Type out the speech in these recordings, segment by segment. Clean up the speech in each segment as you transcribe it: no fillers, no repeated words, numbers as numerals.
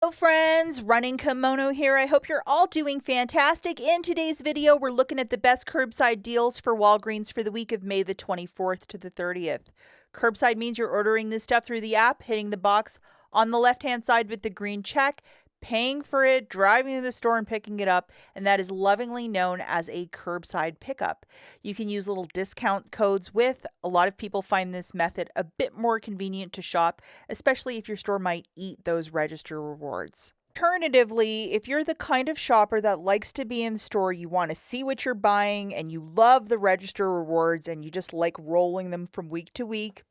Hello friends, Running Kimono here. I hope you're all doing fantastic. In today's video, we're looking at the best curbside deals for Walgreens for the week of May the 24th to the 30th. Curbside means you're ordering this stuff through the app, hitting the box on the left-hand side with the green check, paying for it, driving to the store and picking it up, and that is lovingly known as a curbside pickup. You can use little discount codes with. A lot of people find this method a bit more convenient to shop, especially if your store might eat those register rewards. Alternatively, if you're the kind of shopper that likes to be in store, you want to see what you're buying, and you love the register rewards, and you just like rolling them from week to week,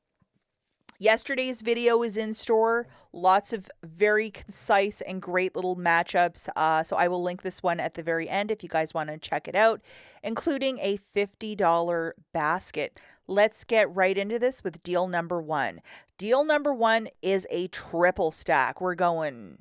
yesterday's video is in store. Lots of very concise and great little matchups. So I will link this one at the very end if you guys want to check it out, including a $50 basket. Let's get right into this with deal number one. Deal number one is a triple stack. We're going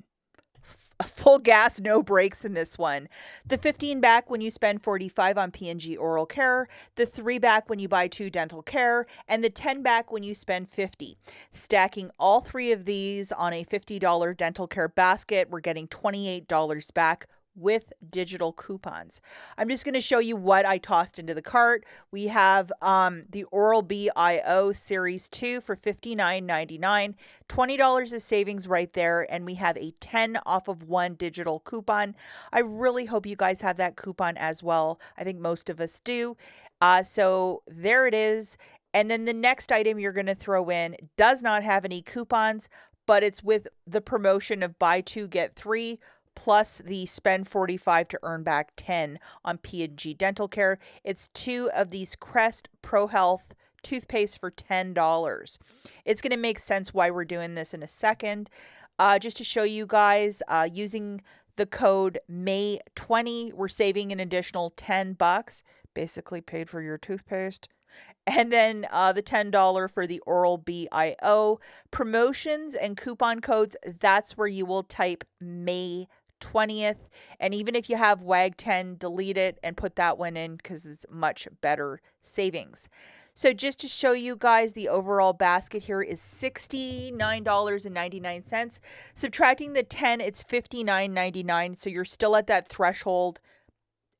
full gas, no brakes in this one. The 15 back when you spend 45 on P&G oral care, the 3 back when you buy 2 dental care, and the 10 back when you spend 50. Stacking all 3 of these on a $50 dental care basket, we're getting $28 back with digital coupons. I'm just going to show you what I tossed into the cart. We have the Oral-B IO Series 2 for $59.99. $20 is savings right there, and we have a 10 off of 1 digital coupon. I really hope you guys have that coupon as well. I think most of us do. So there it is. And then the next item you're going to throw in does not have any coupons, but it's with the promotion of buy 2, get 3, plus the spend 45 to earn back 10 on P&G dental care. It's 2 of these Crest Pro Health toothpaste for $10. It's going to make sense why we're doing this in a second. Just to show you guys, using the code May20, we're saving an additional $10, basically paid for your toothpaste. And then the $10 for the Oral-B IO. Promotions and coupon codes, that's where you will type May 20th. And even if you have WAG10, delete it and put that one in because it's much better savings. So just to show you guys, the overall basket here is $69.99. Subtracting the 10, it's $59.99. So you're still at that threshold.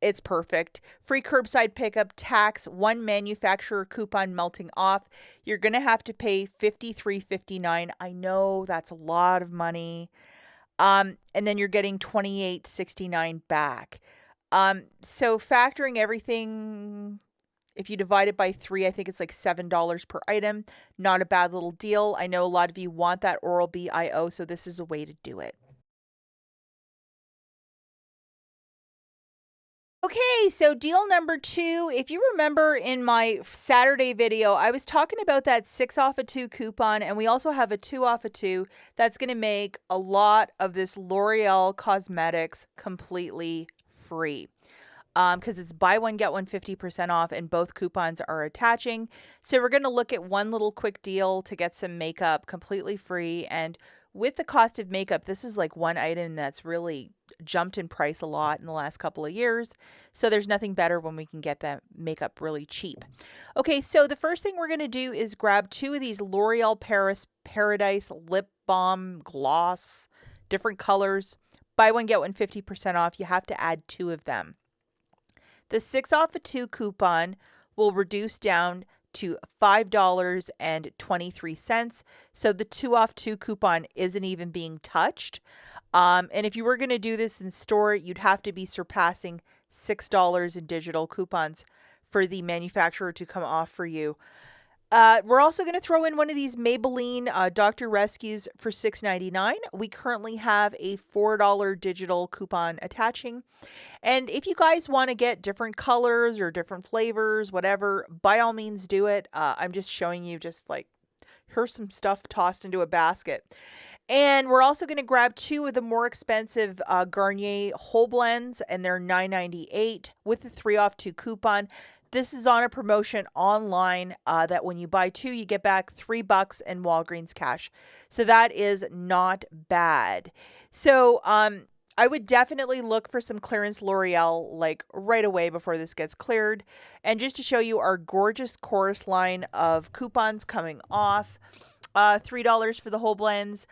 It's perfect. Free curbside pickup, tax, 1 manufacturer coupon melting off. You're going to have to pay $53.59. I know that's a lot of money. And then you're getting $28.69 back. So factoring everything, if you divide it by 3, I think it's like $7 per item. Not a bad little deal. I know a lot of you want that Oral-B IO, so this is a way to do it. Okay, so deal number 2, if you remember in my Saturday video, I was talking about that 6 off of 2 coupon, and we also have a 2 off of 2 that's going to make a lot of this L'Oreal cosmetics completely free. Because it's buy one, get one 50% off, and both coupons are attaching. So we're going to look at one little quick deal to get some makeup completely free. And with the cost of makeup, this is like one item that's really jumped in price a lot in the last couple of years. So there's nothing better when we can get that makeup really cheap. Okay, so the first thing we're going to do is grab 2 of these L'Oreal Paradise Lip Balm Gloss, different colors. Buy one, get one 50% off. You have to add 2 of them. The 6 off of 2 coupon will reduce down to $5.23. So the 2 off 2 coupon isn't even being touched. And if you were going to do this in store, you'd have to be surpassing $6 in digital coupons for the manufacturer to come off for you. We're also going to throw in one of these Maybelline Dr. Rescues for $6.99. We currently have a $4 digital coupon attaching. And if you guys want to get different colors or different flavors, whatever, by all means do it. I'm just showing you just like, here's some stuff tossed into a basket. And we're also going to grab 2 of the more expensive Garnier Whole Blends, and they're $9.98 with the 3 off 2 coupon. This is on a promotion online that when you buy 2, you get back $3 in Walgreens cash. So that is not bad. So I would definitely look for some clearance L'Oreal like right away before this gets cleared. And just to show you our gorgeous chorus line of coupons coming off, $3 for the whole blends,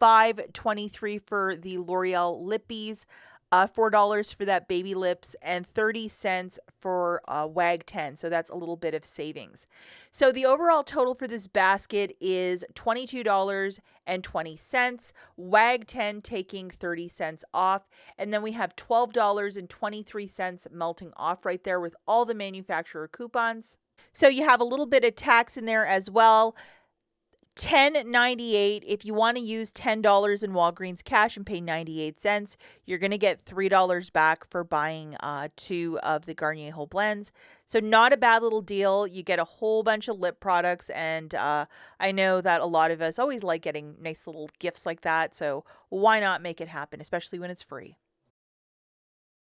$5.23 for the L'Oreal Lippies, $4 for that baby lips, and 30 cents for WAG 10. So that's a little bit of savings. So the overall total for this basket is $22.20, WAG 10 taking 30 cents off, and then we have $12.23 melting off right there with all the manufacturer coupons. So you have a little bit of tax in there as well. $10.98. If you want to use $10 in Walgreens cash and pay 98 cents, you're going to get $3 back for buying 2 of the Garnier Whole Blends. So not a bad little deal. You get a whole bunch of lip products, and I know that a lot of us always like getting nice little gifts like that, so why not make it happen, especially when it's free.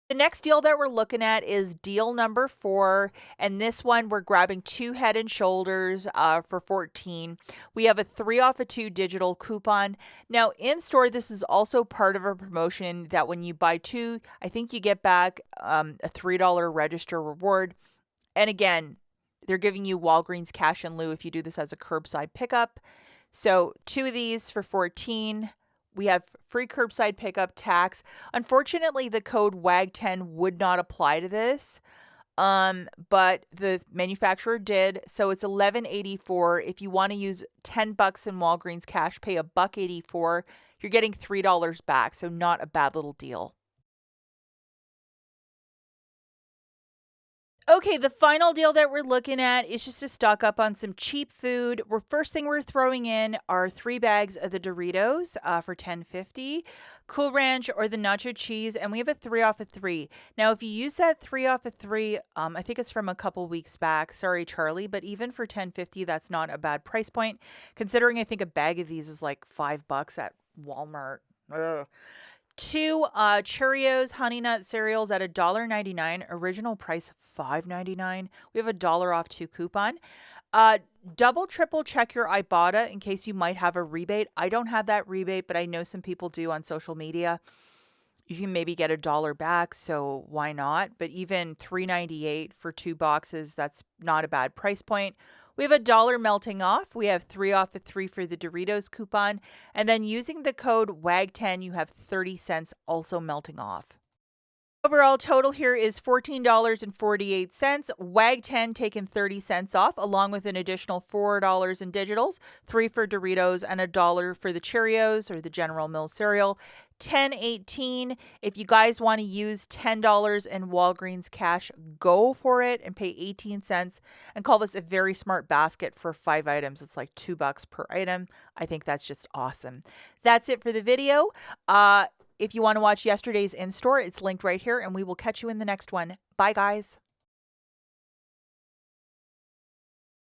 The next deal that we're looking at is deal number 4, and this one we're grabbing 2 Head and Shoulders for $14. We have a 3 off of 2 digital coupon. Now in store, this is also part of a promotion that when you buy 2, I think you get back a $3 register reward. And again, they're giving you Walgreens cash in lieu if you do this as a curbside pickup. So 2 of these for $14. We have free curbside pickup, tax. Unfortunately, the code WAG10 would not apply to this, but the manufacturer did. So it's $11.84. If you want to use $10 in Walgreens cash, pay $1.84. You're getting $3 back. So not a bad little deal. Okay, the final deal that we're looking at is just to stock up on some cheap food. First thing we're throwing in are 3 bags of the Doritos for $10.50, Cool Ranch or the nacho cheese, and we have a 3 off of 3. Now, if you use that 3 off of 3, I think it's from a couple weeks back. Sorry, Charlie, but even for $10.50, that's not a bad price point, considering I think a bag of these is like $5 at Walmart. Ugh. 2 Cheerios Honey Nut cereals at $1.99. Original price $5.99. We have a $1 off 2 coupon. Double, triple check your IBOTTA in case you might have a rebate. I don't have that rebate, but I know some people do on social media. You can maybe get $1 back, so why not? But even $3.98 for 2 boxes, that's not a bad price point. We have a $1 melting off. We have 3 off of 3 for the Doritos coupon. And then using the code WAG10, you have 30 cents also melting off. Overall total here is $14.48. WAG10 taking 30 cents off, along with an additional $4 in digitals, 3 for Doritos, and $1 for the Cheerios or the General Mills cereal. $10.18. If you guys want to use $10 in Walgreens cash, go for it and pay 18 cents and call this a very smart basket for 5 items. It's like $2 per item. I think that's just awesome. That's it for the video. If you want to watch yesterday's in-store, it's linked right here, and we will catch you in the next one. Bye, guys.